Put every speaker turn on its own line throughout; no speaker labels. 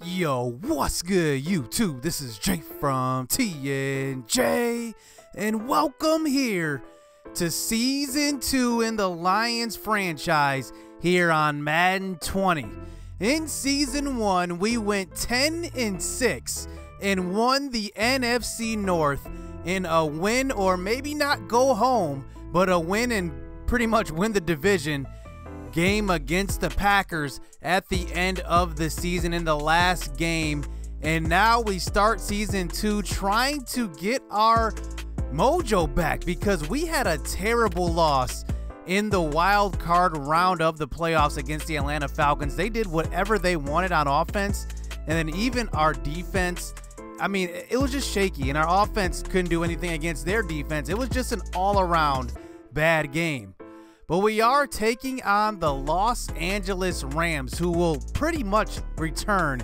Yo, what's good, YouTube? This is Jay from TNJ, and welcome here to Season 2 in the Lions franchise here on Madden 20. In Season 1, we went 10-6 and won the NFC North in a win, or maybe not go home, but a win and pretty much win the division game against the Packers at the end of the season in the last game. And now we start Season 2 trying to get our mojo back because we had a terrible loss in the wild card round of the playoffs against the Atlanta Falcons. They did whatever they wanted on offense, and then even our defense, I mean, it was just shaky, and our offense couldn't do anything against their defense. It was just an all-around bad game. But we are taking on the Los Angeles Rams, who will pretty much return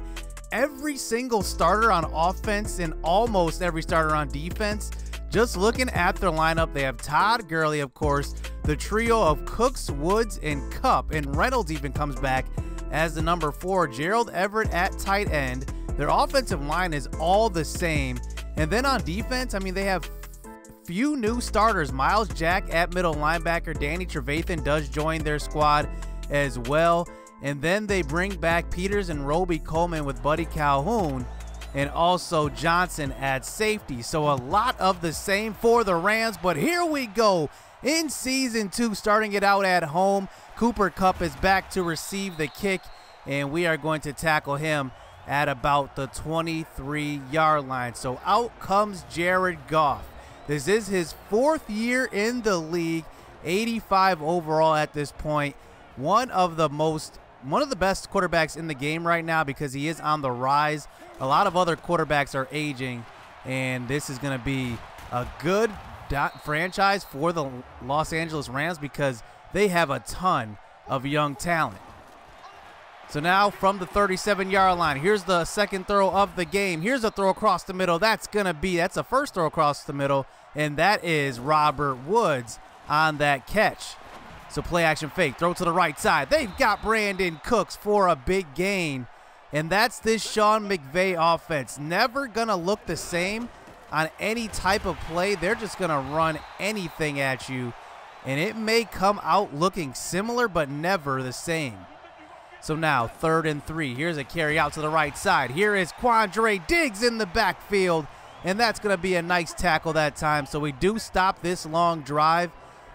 every single starter on offense and almost every starter on defense. Just looking at their lineup, they have Todd Gurley, of course, the trio of Cooks, Woods, and Kupp, and Reynolds even comes back as the number 4, Gerald Everett at tight end. Their offensive line is all the same. And then on defense, I mean, they have few new starters. Miles Jack at middle linebacker. Danny Trevathan does join their squad as well. And then they bring back Peters and Roby Coleman with Buddy Calhoun, and also Johnson at safety. So a lot of the same for the Rams, but here we go in Season 2, starting it out at home. Cooper Kupp is back to receive the kick, and we are going to tackle him at about the 23-yard line. So out comes Jared Goff. This is his 4th year in the league, 85 overall at this point. One of the best quarterbacks in the game right now because he is on the rise. A lot of other quarterbacks are aging, and this is going to be a good franchise for the Los Angeles Rams because they have a ton of young talent. So now from the 37-yard line, here's the second throw of the game. Here's a throw across the middle. That's a first throw across the middle, and that is Robert Woods on that catch. So play action fake, throw to the right side. They've got Brandon Cooks for a big gain, and that's this Sean McVay offense. Never going to look the same on any type of play. They're just going to run anything at you, and it may come out looking similar but never the same. So now 3rd and 3. Here's a carry out to the right side. Here is Quandre Diggs in the backfield, and that's going to be a nice tackle that time. So we do stop this long drive,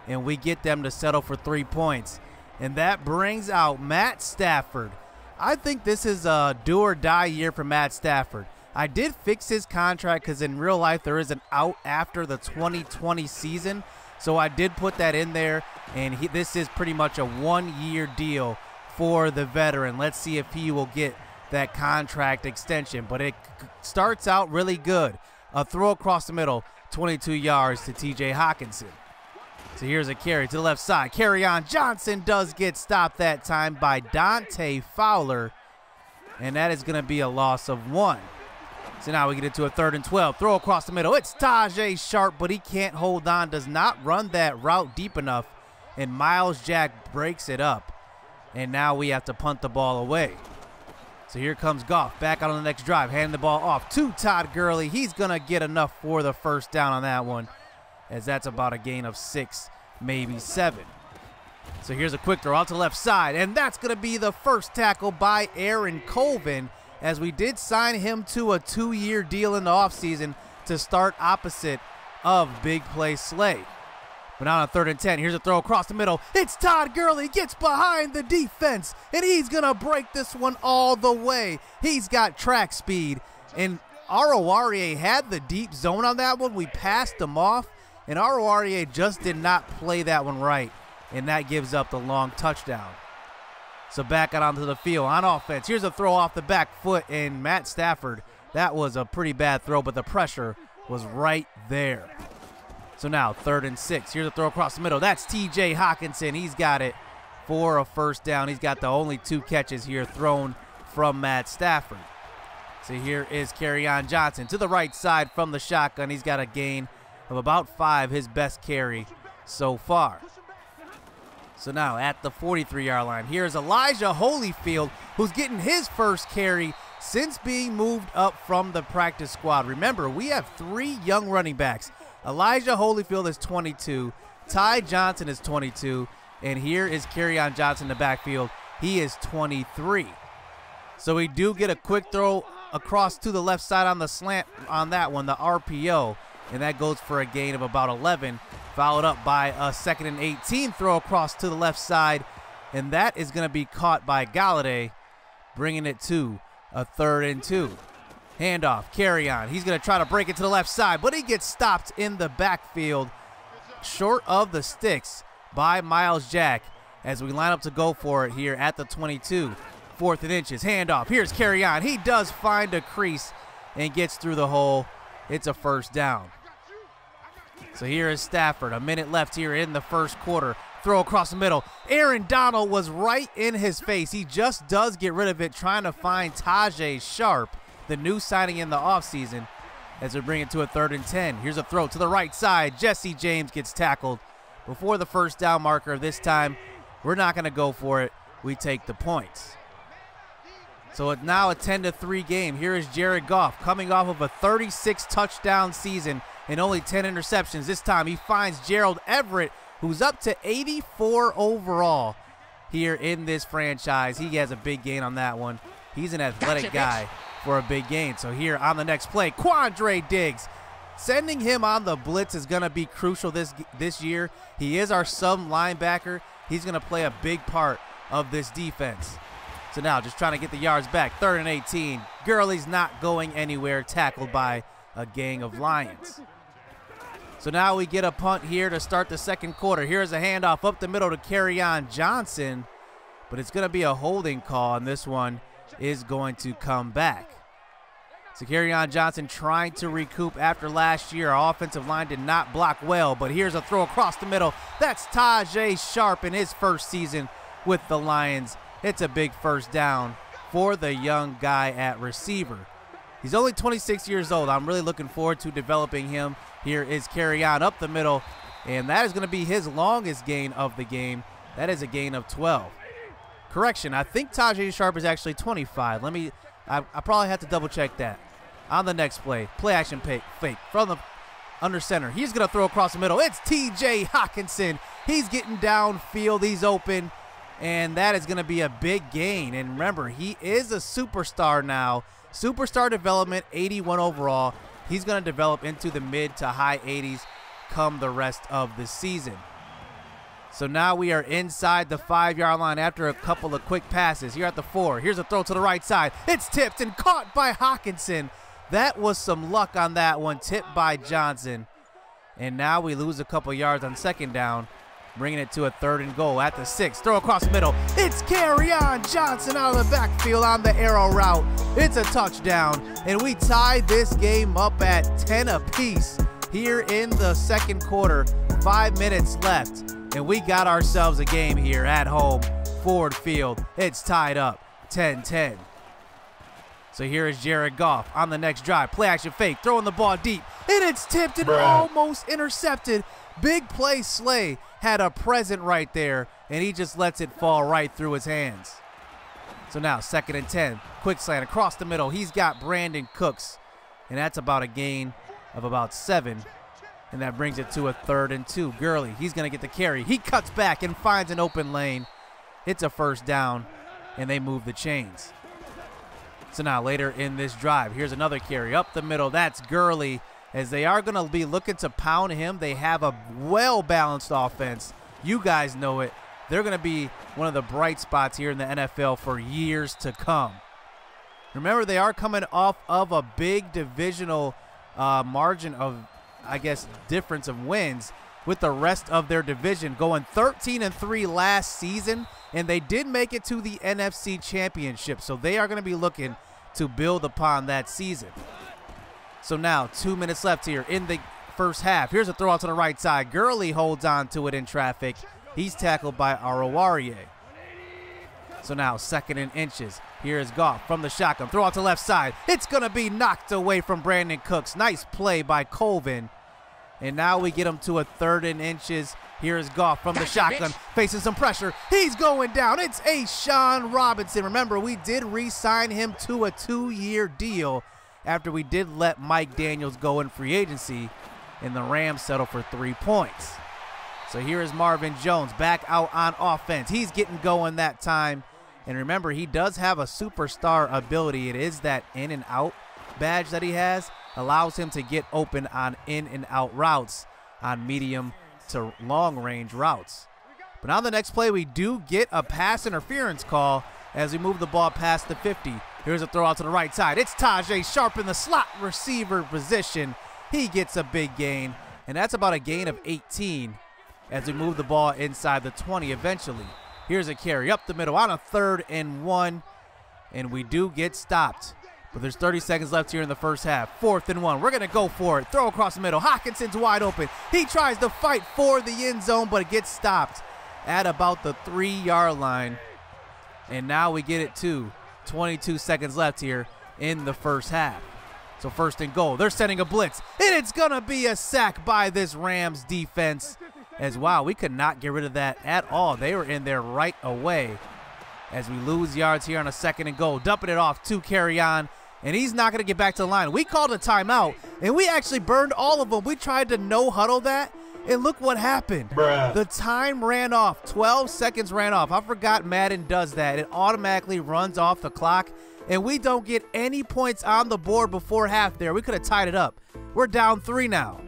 and we get them to settle for 3 points. And that brings out Matt Stafford. I think this is a do-or-die year for Matt Stafford. I did fix his contract because in real life there is an out after the 2020 season. So I did put that in there, and this is pretty much a 1-year deal for the veteran. Let's see if he will get that contract extension, but it starts out really good. A throw across the middle, 22 yards to TJ Hockenson. So here's a carry to the left side. Kerryon Johnson does get stopped that time by Dante Fowler, and that is going to be a loss of 1. So now we get into a 3rd and 12. Throw across the middle. It's Tajay Sharp, but he can't hold on, does not run that route deep enough, and Miles Jack breaks it up. And now we have to punt the ball away. So here comes Goff back out on the next drive, handing the ball off to Todd Gurley. He's going to get enough for the first down on that one, as that's about a gain of 6, maybe 7. So here's a quick throw out to the left side, and that's going to be the first tackle by Aaron Colvin, as we did sign him to a 2-year deal in the offseason to start opposite of Big Play Slay. But now on 3rd and 10, here's a throw across the middle. It's Todd Gurley, gets behind the defense, and he's going to break this one all the way. He's got track speed, and Oruwariye had the deep zone on that one. We passed him off, and Oruwariye just did not play that one right, and that gives up the long touchdown. So back out onto the field on offense. Here's a throw off the back foot, and Matt Stafford, that was a pretty bad throw, but the pressure was right there. So now 3rd and 6. Here's a throw across the middle. That's TJ Hockenson. He's got it for a first down. He's got the only 2 catches here thrown from Matt Stafford. So here is Kerryon Johnson to the right side from the shotgun. He's got a gain of about 5, his best carry so far. So now at the 43-yard line, here's Elijah Holyfield, who's getting his first carry since being moved up from the practice squad. Remember, we have 3 young running backs. Elijah Holyfield is 22, Ty Johnson is 22, and here is Kerryon Johnson in the backfield. He is 23. So we do get a quick throw across to the left side on the slant on that one, the RPO, and that goes for a gain of about 11, followed up by a 2nd and 18 throw across to the left side, and that is going to be caught by Golladay, bringing it to a 3rd and 2. Handoff, Kerryon. He's going to try to break it to the left side, but he gets stopped in the backfield, short of the sticks by Miles Jack as we line up to go for it here at the 22. 4th and inches, handoff. Here's Kerryon. He does find a crease and gets through the hole. It's a 1st down. So here is Stafford. A minute left here in the 1st quarter. Throw across the middle. Aaron Donald was right in his face. He just does get rid of it, trying to find Tajay Sharp, the new signing in the offseason, as we bring it to a 3rd and 10. Here's a throw to the right side. Jesse James gets tackled before the 1st down marker. This time, we're not going to go for it. We take the points. So it's now a 10-3 game. Here is Jared Goff coming off of a 36 touchdown season and only 10 interceptions. This time he finds Gerald Everett, who's up to 84 overall here in this franchise. He has a big gain on that one. He's an athletic guy for a big gain. So here on the next play, Quandre Diggs. Sending him on the blitz is going to be crucial this year. He is our sub linebacker. He's going to play a big part of this defense. So now just trying to get the yards back. 3rd and 18. Gurley's not going anywhere, tackled by a gang of Lions. So now we get a punt here to start the 2nd quarter. Here's a handoff up the middle to Kerryon Johnson, but it's going to be a holding call, and this one is going to come back. So Kerryon Johnson trying to recoup after last year. Our offensive line did not block well, but here's a throw across the middle. That's Tajay Sharp in his 1st season with the Lions. It's a big 1st down for the young guy at receiver. He's only 26 years old. I'm really looking forward to developing him. Here is Kerryon up the middle, and that is going to be his longest gain of the game. That is a gain of 12. Correction, I think Tajay Sharp is actually 25. I probably have to double check that. On the next play action fake from the under center. He's going to throw across the middle. It's TJ Hockenson. He's getting downfield. He's open. And that is going to be a big gain. And remember, he is a superstar now. Superstar development, 81 overall. He's going to develop into the mid to high 80s come the rest of the season. So now we are inside the 5-yard line after a couple of quick passes. Here at the 4. Here's a throw to the right side. It's tipped and caught by Hockenson. That was some luck on that one, tipped by Johnson. And now we lose a couple yards on 2nd down, bringing it to a 3rd and goal at the 6. Throw across the middle. It's Kerryon Johnson out of the backfield on the arrow route. It's a touchdown, and we tied this game up at 10 apiece here in the 2nd quarter. 5 minutes left, and we got ourselves a game here at home, Ford Field. It's tied up 10-10. So here is Jared Goff on the next drive. Play action fake, throwing the ball deep, and it's tipped and almost intercepted. Big play Slay had a present right there, and he just lets it fall right through his hands. So now 2nd and 10. Quick slant across the middle. He's got Brandon Cooks, and that's about a gain of about 7. And that brings it to a 3rd and 2. Gurley, he's going to get the carry. He cuts back and finds an open lane. It's a 1st down, and they move the chains. So now later in this drive, here's another carry up the middle. That's Gurley. As they are going to be looking to pound him, they have a well-balanced offense. You guys know it. They're going to be one of the bright spots here in the NFL for years to come. Remember, they are coming off of a big divisional margin of, I guess, difference of wins with the rest of their division, going 13-3 last season, and they did make it to the NFC Championship. So they are going to be looking to build upon that season. So now 2 minutes left here in the 1st half. Here's a throw out to the right side. Gurley holds on to it in traffic. He's tackled by Oruwariye. So now 2nd and inches. Here is Goff from the shotgun. Throw out to the left side. It's going to be knocked away from Brandon Cooks. Nice play by Coleman. And now we get him to a 3rd and inches Here is Goff from the shotgun, facing some pressure. He's going down. It's A'Shawn Robinson. Remember, we did re-sign him to a 2-year deal after we did let Mike Daniels go in free agency, and the Rams settle for 3 points. So here is Marvin Jones back out on offense. He's getting going that time. And remember, he does have a superstar ability. It is that in and out badge that he has, allows him to get open on in and out routes, on medium to long range routes. But on the next play, we do get a pass interference call as we move the ball past the 50. Here's a throw out to the right side. It's Tajae Sharpe in the slot receiver position. He gets a big gain, and that's about a gain of 18 as we move the ball inside the 20 eventually. Here's a carry up the middle on a 3rd and 1, and we do get stopped. But there's 30 seconds left here in the first half. 4th and 1. We're going to go for it. Throw across the middle. Hockenson's wide open. He tries to fight for the end zone, but it gets stopped at about the 3-yard line. And now we get it to 22 seconds left here in the first half. So 1st and goal. They're sending a blitz, and it's going to be a sack by this Rams defense. As wow, we could not get rid of that at all. They were in there right away as we lose yards here on a 2nd and goal. Dumping it off to Kerryon, and he's not going to get back to the line. We called a timeout, and we actually burned all of them. We tried to no-huddle that, and look what happened. Bruh. The time ran off. 12 seconds ran off. I forgot Madden does that. It automatically runs off the clock, and we don't get any points on the board before half there. We could have tied it up. We're down 3 now.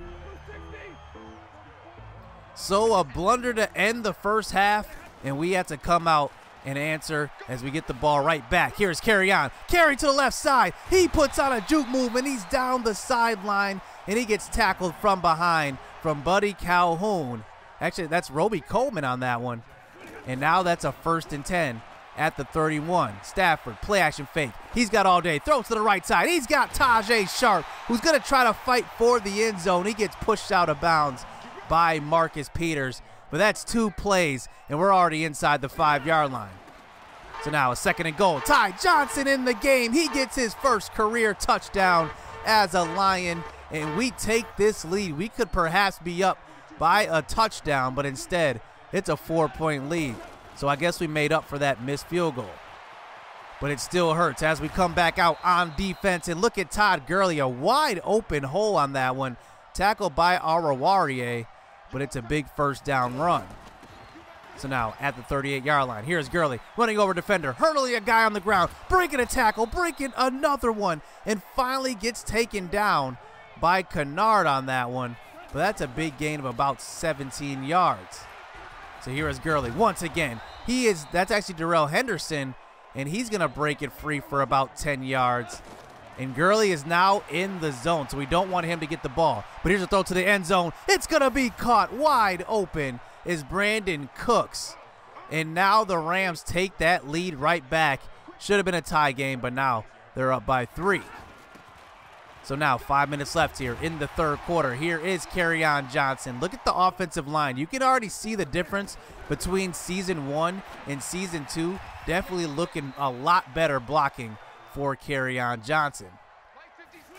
So a blunder to end the first half, and we had to come out and answer as we get the ball right back. Here's Kerryon. Carry to the left side. He puts on a juke move, and he's down the sideline, and he gets tackled from behind from Buddy Calhoun. Actually, that's Roby Coleman on that one. And now that's a 1st and 10 at the 31. Stafford, play action fake. He's got all day. Throws to the right side. He's got Tajae Sharpe, who's going to try to fight for the end zone. He gets pushed out of bounds by Marcus Peters. But that's 2 plays, and we're already inside the 5-yard line. So now a 2nd and goal. Ty Johnson in the game. He gets his first career touchdown as a Lion, and we take this lead. We could perhaps be up by a touchdown, but instead it's a 4-point lead. So I guess we made up for that missed field goal. But it still hurts as we come back out on defense, and look at Todd Gurley, a wide open hole on that one. Tackled by Oruwariye, but it's a big 1st down run. So now at the 38-yard line, here's Gurley running over defender, hurdling a guy on the ground, breaking a tackle, breaking another one, and finally gets taken down by Kennard on that one. But that's a big gain of about 17 yards. So here is Gurley once again. That's actually Darrell Henderson, and he's going to break it free for about 10 yards. And Gurley is now in the zone, so we don't want him to get the ball. But here's a throw to the end zone. It's going to be caught wide open is Brandon Cooks. And now the Rams take that lead right back. Should have been a tie game, but now they're up by 3. So now 5 minutes left here in the 3rd quarter. Here is Kerryon Johnson. Look at the offensive line. You can already see the difference between Season 1 and Season 2. Definitely looking a lot better blocking for Kerryon Johnson.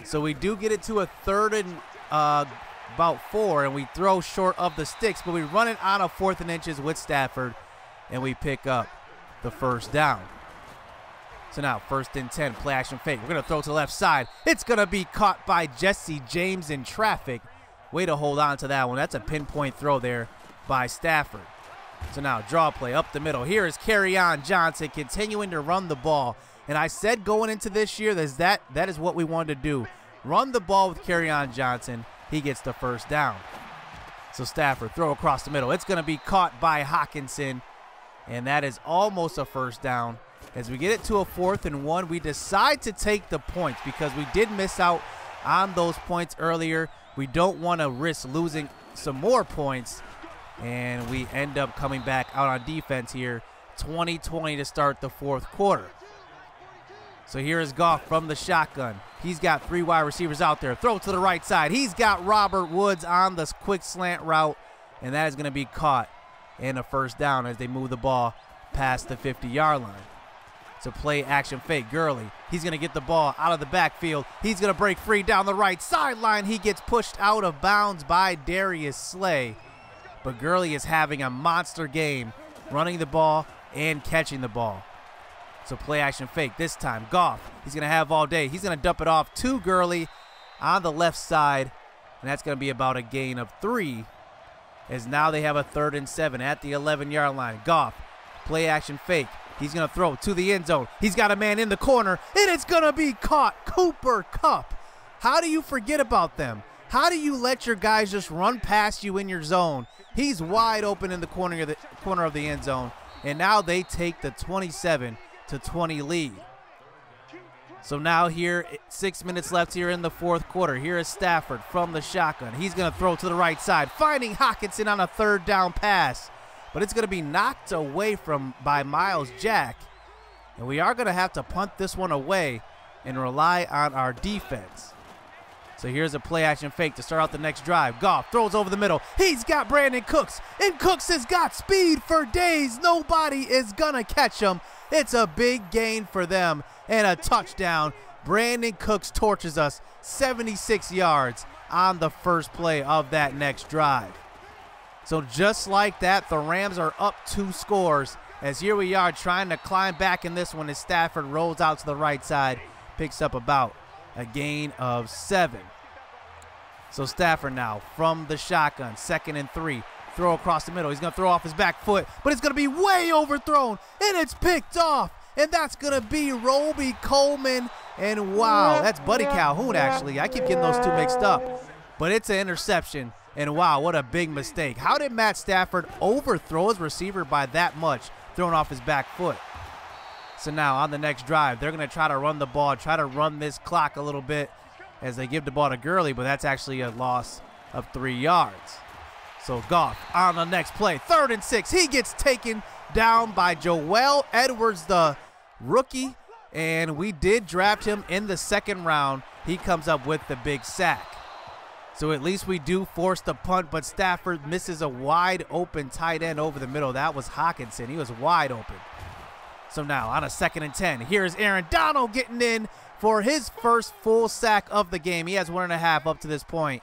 So we do get it to a 3rd and about 4, and we throw short of the sticks, but we run it on a 4th and inches with Stafford, and we pick up the 1st down. So now 1st and 10, play action fake. We're going to throw to the left side. It's going to be caught by Jesse James in traffic. Way to hold on to that one. That's a pinpoint throw there by Stafford. So now draw play up the middle. Here is Kerryon Johnson continuing to run the ball. And I said going into this year that is what we wanted to do. Run the ball with Kerryon Johnson. He gets the 1st down. So Stafford, throw across the middle. It's going to be caught by Hockenson. And that is almost a 1st down. As we get it to a 4th and 1, we decide to take the points because we did miss out on those points earlier. We don't want to risk losing some more points. And we end up coming back out on defense here. 20-20 to start the 4th quarter. So here is Goff from the shotgun. He's got 3 wide receivers out there. Throw to the right side. He's got Robert Woods on this quick slant route, and that is going to be caught in a 1st down as they move the ball past the 50-yard line. So play action fake. Gurley, he's going to get the ball out of the backfield. He's going to break free down the right sideline. He gets pushed out of bounds by Darius Slay. but Gurley is having a monster game running the ball and catching the ball. So play action fake this time. Goff, he's going to have all day. He's going to dump it off to Gurley on the left side, and that's going to be about a gain of 3, as now they have a 3rd and 7 at the 11-yard line. Goff, play action fake. He's going to throw to the end zone. He's got a man in the corner, and it's going to be caught. Cooper Kupp. How do you forget about them? How do you let your guys just run past you in your zone? He's wide open in the corner of the end zone, and now they take the 27-20 lead. So now here, 6 minutes left here in the fourth quarter. Here is Stafford from the shotgun. He's going to throw to the right side, finding Hockenson on a 3rd down pass. But it's going to be knocked away by Miles Jack. And we are going to have to punt this one away and rely on our defense. So here's a play-action fake to start out the next drive. Goff throws over the middle. He's got Brandon Cooks, and Cooks has got speed for days. Nobody is going to catch him. It's a big gain for them and a touchdown. Brandon Cooks torches us 76 yards on the first play of that next drive. So just like that, the Rams are up 2 scores, as here we are trying to climb back in this one as Stafford rolls out to the right side, picks up about a gain of 7. So Stafford now from the shotgun, 2nd and 3. Throw across the middle. He's going to throw off his back foot, but it's going to be way overthrown, and it's picked off. And that's going to be Roby Coleman. And wow, that's Buddy Calhoun, actually. I keep getting those two mixed up. But it's an interception. And wow, what a big mistake. How did Matt Stafford overthrow his receiver by that much, throwing off his back foot? So now on the next drive, they're going to try to run the ball, try to run this clock a little bit as they give the ball to Gurley, but that's actually a loss of 3 yards. So Goff on the next play, 3rd and 6. He gets taken down by Joel Edwards, the rookie, and we did draft him in the 2nd round. He comes up with the big sack. So at least we do force the punt, but Stafford misses a wide open tight end over the middle. That was Hockenson. He was wide open. So now on a 2nd and 10, here's Aaron Donald getting in for his first full sack of the game. He has 1.5 up to this point.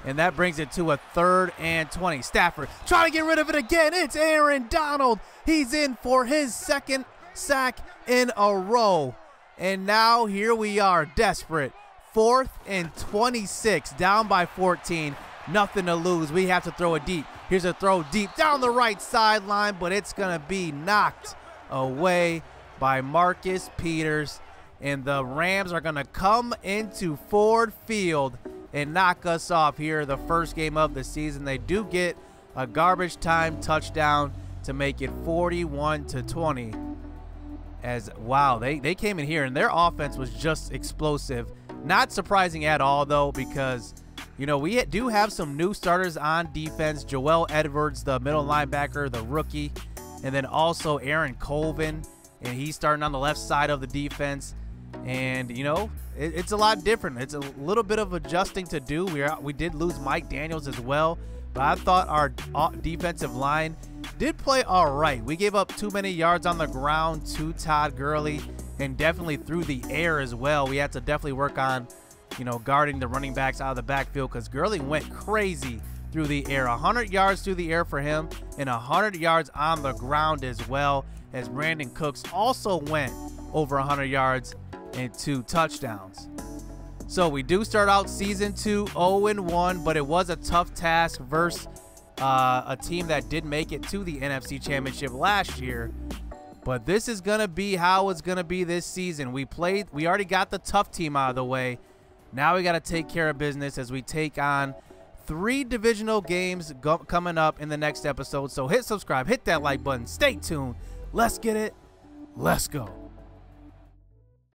And that brings it to a 3rd and 20. Stafford trying to get rid of it again. It's Aaron Donald. He's in for his 2nd sack in a row. And now here we are, desperate. 4th and 26, down by 14. Nothing to lose. We have to throw it deep. Here's a throw deep down the right sideline, but it's going to be knocked away by Marcus Peters. And the Rams are going to come into Ford Field and knock us off here the first game of the season. They do get a garbage time touchdown to make it 41-20. As wow, they came in here and their offense was just explosive. Not surprising at all, though, because, you know, we do have some new starters on defense. Joel Edwards, the middle linebacker, the rookie, and then also Aaron Colvin, and he's starting on the left side of the defense. And, you know, it's a lot different. It's a little bit of adjusting to do. We did lose Mike Daniels as well, but I thought our defensive line did play all right. We gave up too many yards on the ground to Todd Gurley, and definitely through the air as well. We had to definitely work on, you know, guarding the running backs out of the backfield, because Gurley went crazy through the air. 100 yards through the air for him and 100 yards on the ground as well, as Brandon Cooks also went over 100 yards and 2 touchdowns. So we do start out season 2 0-1, but it was a tough task versus a team that did make it to the NFC Championship last year. But this is going to be how it's going to be this season. We already got the tough team out of the way. Now we got to take care of business as we take on 3 divisional games coming up in the next episode. So hit subscribe, hit that like button, stay tuned. Let's get it. Let's go.